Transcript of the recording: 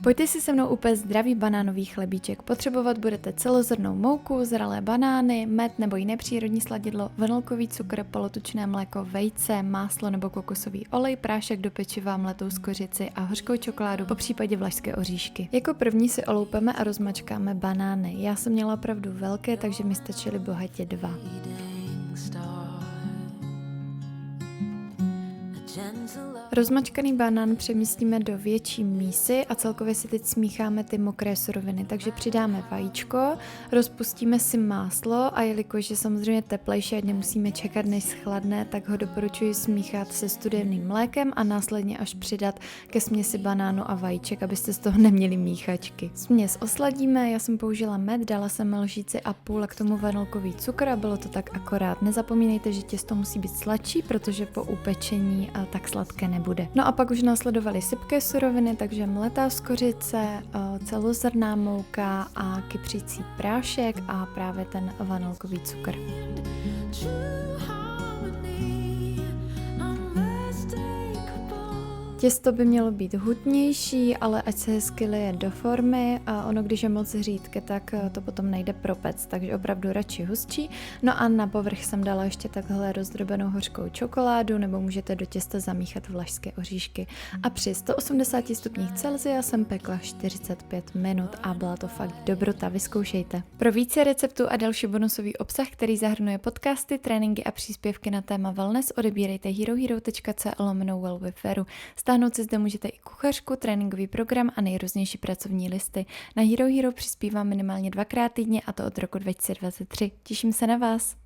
Pojďte si se mnou upéct zdravý banánový chlebíček. Potřebovat budete celozrnnou mouku, zralé banány, med nebo jiné přírodní sladidlo, vanilkový cukr, polotučné mléko, vejce, máslo nebo kokosový olej, prášek do pečiva, mletou skořici a hořkou čokoládu, popřípadě vlašské oříšky. Jako první si oloupeme a rozmačkáme banány. Já jsem měla opravdu velké, takže mi stačily bohatě 2. Rozmačkaný banán přemístíme do větší mísy a celkově si teď smícháme ty mokré suroviny, takže přidáme vajíčko, rozpustíme si máslo a jelikož je samozřejmě teplejší a nemusíme čekat než schladne, tak ho doporučuji smíchat se studeným mlékem a následně až přidat ke směsi banánu a vajíček, abyste z toho neměli míchačky. Směs osladíme, já jsem použila med, dala jsem lžíci a půl a k tomu vanilkový cukr a bylo to tak akorát. Nezapomínejte, že těsto musí být sladší, protože po upečení tak sladké nebude. No a pak už následovaly sypké suroviny, takže mletá skořice, celozrnná mouka a kypřící prášek a právě ten vanilkový cukr. Těsto by mělo být hutnější, ale ať se hezky lije do formy a ono, když je moc řídké, tak to potom nejde propect, takže opravdu radši hustší. No a na povrch jsem dala ještě takhle rozdrobenou hořkou čokoládu, nebo můžete do těsta zamíchat vlašské oříšky. A při 180 stupních Celsia jsem pekla 45 minut a byla to fakt dobrota, vyzkoušejte. Pro více receptů a další bonusový obsah, který zahrnuje podcasty, tréninky a příspěvky na téma wellness, odebírejte herohero.co/wellwithveru. Stáhnout si zde můžete i kuchařku, tréninkový program a nejrůznější pracovní listy. Na Hero Hero přispívám minimálně 2krát týdně a to od roku 2023. Těším se na vás.